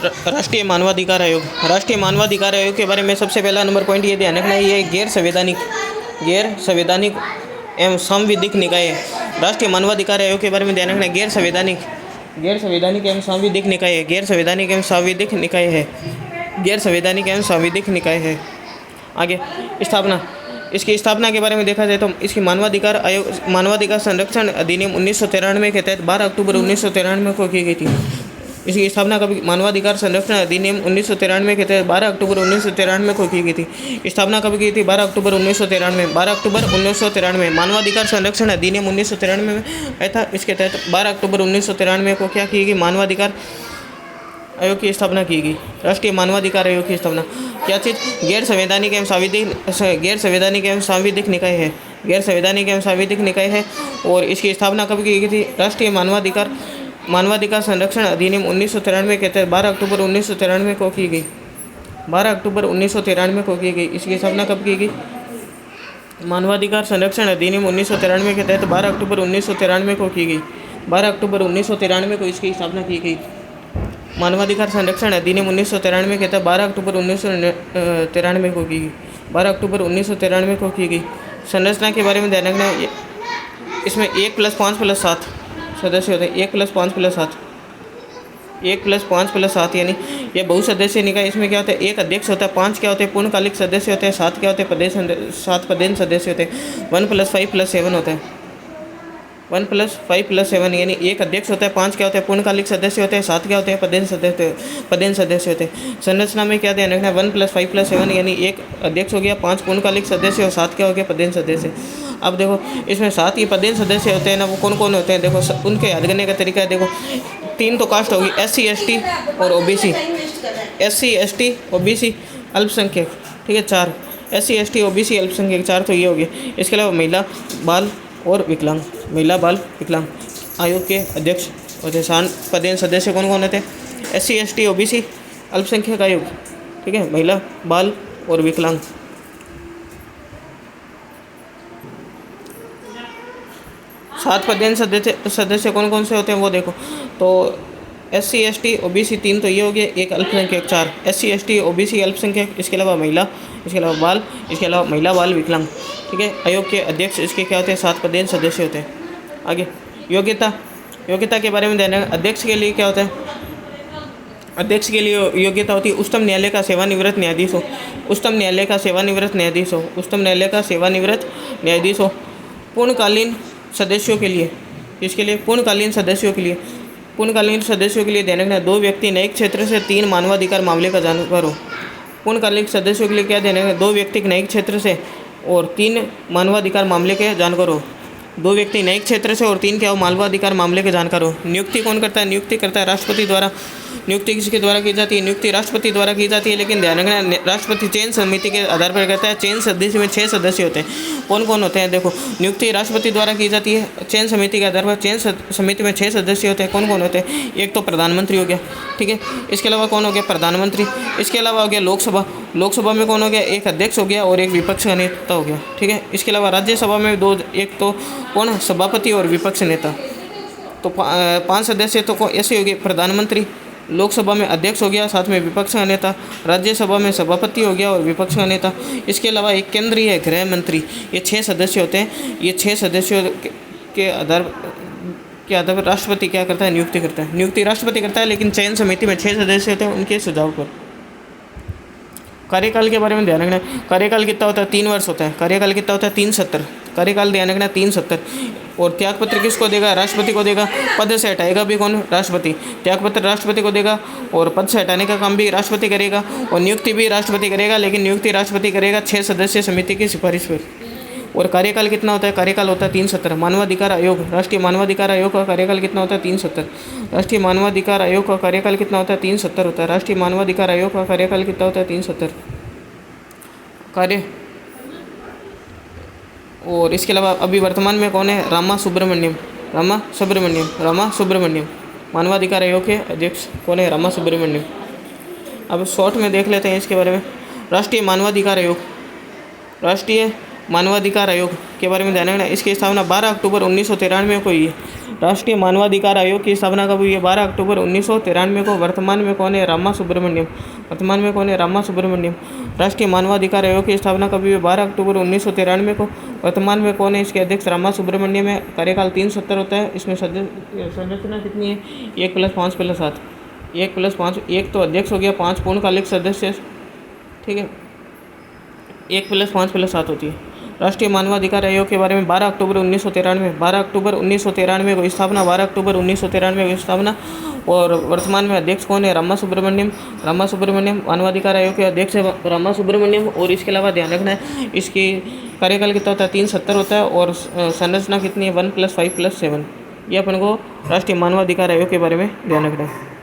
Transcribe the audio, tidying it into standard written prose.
राष्ट्रीय मानवाधिकार आयोग। राष्ट्रीय मानवाधिकार आयोग के बारे में सबसे पहला नंबर पॉइंट ये ध्यान रखना है, ये गैर संवैधानिक एवं संवैधानिक निकाय है। राष्ट्रीय मानवाधिकार आयोग के बारे में ध्यान रखना है, गैर संवैधानिक एवं संवैधानिक निकाय है। गैर संवैधानिक एवं संवैधानिक निकाय है। गैर संवैधानिक एवं संवैधानिक निकाय है। आगे स्थापना, इसकी स्थापना के बारे में देखा जाए तो इसकी मानवाधिकार आयोग मानवाधिकार संरक्षण अधिनियम 1993 के तहत 12 अक्टूबर 1993 को की गई थी। इसकी स्थापना कब, मानवाधिकार संरक्षण अधिनियम 1993 के तहत 12 अक्टूबर 1993 को की गई थी। स्थापना कब की थी? 12 अक्टूबर 1993। 12 अक्टूबर 1993 मानवाधिकार संरक्षण अधिनियम 1993 में आया था। इसके तहत 12 अक्टूबर 1993 को क्या की गई? मानवाधिकार आयोग की स्थापना की गई। राष्ट्रीय मानवाधिकार आयोग की स्थापना क्या चीज़? गैर संवैधानिक एवं संवैधानिक निकाय है। गैर संवैधानिक एवं संवैधानिक निकाय है। और इसकी स्थापना कब की गई थी? राष्ट्रीय मानवाधिकार संरक्षण अधिनियम 1993 के तहत 12 अक्टूबर 1993 को की गई। 12 अक्टूबर 1993 को की गई। इसकी स्थापना कब की गई? मानवाधिकार संरक्षण अधिनियम 1993 के तहत 12 अक्टूबर 1993 को की गई। 12 अक्टूबर 1993 को इसकी स्थापना की गई। मानवाधिकार संरक्षण अधिनियम 1993 के तहत 12 अक्टूबर 1993 को की गई। 12 अक्टूबर 1993 को की गई। संरचना के बारे में ध्यान रखना है, इसमें 1+5+7 सदस्य होते हैं। 1+5+7 1+5+7 यानी ये बहुसदस्यीय निकाय। इसमें क्या होता है? 1 अध्यक्ष होता है, 5 क्या होते हैं? पूर्णकालिक सदस्य होते हैं, 7 क्या होते हैं? 7 पदेन सदस्य होते हैं। 1+5+7 होता है। 1+5+7 यानी 1 अध्यक्ष होता है, 5 क्या होते हैं? पूर्णकालिक सदस्य होते हैं, 7 क्या होते हैं? पदेन सदस्य होते हैं। संरचना में क्या ध्यान रखना है? 1+5+7 यानी 1 अध्यक्ष हो गया, 5 पूर्णकालिक सदस्य और 7 क्या हो गया? पदेन सदस्य। अब देखो इसमें 7 ही पदेन सदस्य होते हैं ना, वो कौन कौन होते हैं? देखो उनके याद करने का तरीका है। देखो 3 तो कास्ट होगी, SC ST और OBC। SC ST OBC अल्पसंख्यक, ठीक है 4। SC ST OBC अल्पसंख्यक 4 तो ये हो गया। इसके अलावा महिला, बाल और विकलांग। महिला, बाल, विकलांग आयोग के अध्यक्ष होते हैं। पदेन सदस्य कौन कौन होते हैं? SC ST OBC अल्पसंख्यक आयोग, ठीक है, महिला, बाल और विकलांग। 7 पदेन सदस्य कौन कौन से होते हैं वो देखो, तो SC ST OBC 3 तो ये हो गया, 1 अल्पसंख्यक 4। SC ST OBC अल्पसंख्यक, इसके अलावा महिला, इसके अलावा बाल, इसके अलावा महिला, बाल, विकलांग, ठीक है। आयोग के अध्यक्ष इसके क्या होते हैं? 7 पदेन सदस्य होते हैं। आगे योग्यता के बारे में ध्यान रखना। अध्यक्ष के लिए क्या होता है? अध्यक्ष के लिए योग्यता होती है उच्चतम न्यायालय का सेवानिवृत्त न्यायाधीश हो। उच्चतम न्यायालय का सेवानिवृत्त न्यायाधीश हो। उच्चतम न्यायालय का सेवानिवृत्त न्यायाधीश हो। पूर्णकालीन सदस्यों के लिए, इसके लिए पूर्णकालीन सदस्यों के लिए ध्यान रखना 2 व्यक्ति न्यायिक क्षेत्र से 3 मानवाधिकार मामले का जानकार हो। पूर्णकालिक सदस्यों के लिए क्या ध्यान रखना? 2 व्यक्ति न्यायिक क्षेत्र से और 3 मानवाधिकार मामले के जानकार हो। 2 व्यक्ति न्यायिक क्षेत्र से और 3 क्या हो? मानवाधिकार मामले के जानकार हो। नियुक्ति कौन करता है? नियुक्ति करता है राष्ट्रपति द्वारा। नियुक्ति किसके द्वारा की जाती है? नियुक्ति राष्ट्रपति द्वारा की जाती है, लेकिन ध्यान रखना राष्ट्रपति चयन समिति के आधार पर करता है। चयन समिति में 6 सदस्य होते हैं। कौन कौन होते हैं? देखो नियुक्ति राष्ट्रपति द्वारा की जाती है चयन समिति के आधार पर। चयन समिति में 6 सदस्य होते हैं। कौन कौन होते हैं? एक तो प्रधानमंत्री हो गया, ठीक है। इसके अलावा कौन हो गया? प्रधानमंत्री। इसके अलावा हो गया लोकसभा में कौन हो गया? एक अध्यक्ष हो गया और एक विपक्ष का नेता हो गया, ठीक है। इसके अलावा राज्यसभा में 2, एक तो कौन? सभापति और विपक्ष नेता। तो 5 सदस्य तो ऐसे हो गए। प्रधानमंत्री, लोकसभा में अध्यक्ष हो गया, साथ में विपक्ष का नेता, राज्यसभा में सभापति हो गया और विपक्ष का नेता। इसके अलावा एक केंद्रीय गृह मंत्री। ये 6 सदस्य होते हैं। ये 6 सदस्यों के आधार पर राष्ट्रपति क्या करता है? नियुक्ति करता है। नियुक्ति राष्ट्रपति करता है, लेकिन चयन समिति में 6 सदस्य होते हैं, उनके सुझाव पर। कार्यकाल के बारे में ध्यान रखना। कार्यकाल कितना होता है? 3 वर्ष होता है। कार्यकाल कितना होता है? 3 सत्र। कार्यकाल ध्यान रखना 3 सत्र। और त्यागपत्र किसको देगा? राष्ट्रपति को देगा। पद से हटाएगा भी कौन? राष्ट्रपति। त्यागपत्र राष्ट्रपति को देगा और पद से हटाने का काम भी राष्ट्रपति करेगा और नियुक्ति भी राष्ट्रपति करेगा, लेकिन नियुक्ति राष्ट्रपति करेगा 6 सदस्य समिति की सिफारिश पर। और कार्यकाल कितना होता है? कार्यकाल होता है 3 सत्र। मानवाधिकार आयोग, राष्ट्रीय मानवाधिकार आयोग का कार्यकाल कितना होता है? 3 सत्र। राष्ट्रीय मानवाधिकार आयोग का कार्यकाल कितना होता है? 3 सत्र होता है। राष्ट्रीय मानवाधिकार आयोग का कार्यकाल कितना होता है? 3 सत्र कार्य। और इसके अलावा अभी वर्तमान में कौन है? रामा सुब्रमण्यम मानवाधिकार आयोग के अध्यक्ष कौन है? रामा सुब्रमण्यम। अब शॉर्ट में देख लेते हैं इसके बारे में। राष्ट्रीय मानवाधिकार मानवाधिकार आयोग के बारे में ध्यान रखना। इसकी स्थापना 12 अक्टूबर 1993 को हुई है। राष्ट्रीय मानवाधिकार आयोग की स्थापना कब हुई है? 12 अक्टूबर 1993 को। वर्तमान में कौन है? रामा सुब्रमण्यम। वर्तमान में कौन है? रामा सुब्रमण्यम। राष्ट्रीय मानवाधिकार आयोग की स्थापना कब हुई है? 12 अक्टूबर 1993 को। वर्तमान में कौन है? इसके अध्यक्ष रामा सुब्रमण्यम है। कार्यकाल 3 सत्र होता है। इसमें संरचना कितनी है? 1+5+7। 1+5, एक तो अध्यक्ष हो गया, 5 पूर्णकालिक सदस्य, ठीक है। 1+5+7 होती है। राष्ट्रीय मानवाधिकार आयोग के बारे में 12 अक्टूबर 1993 को स्थापना, 12 अक्टूबर 1993 को स्थापना। और वर्तमान में अध्यक्ष कौन है? रामा सुब्रमण्यम। रामा सुब्रमण्यम मानवाधिकार आयोग के अध्यक्ष है, रामा सुब्रमण्यम। और इसके अलावा ध्यान रखना है इसकी कार्यकाल कितना होता है? 3 सत्र होता है। और संरचना कितनी है? 1+5+7। ये अपन को राष्ट्रीय मानवाधिकार आयोग के बारे में ध्यान रखना है।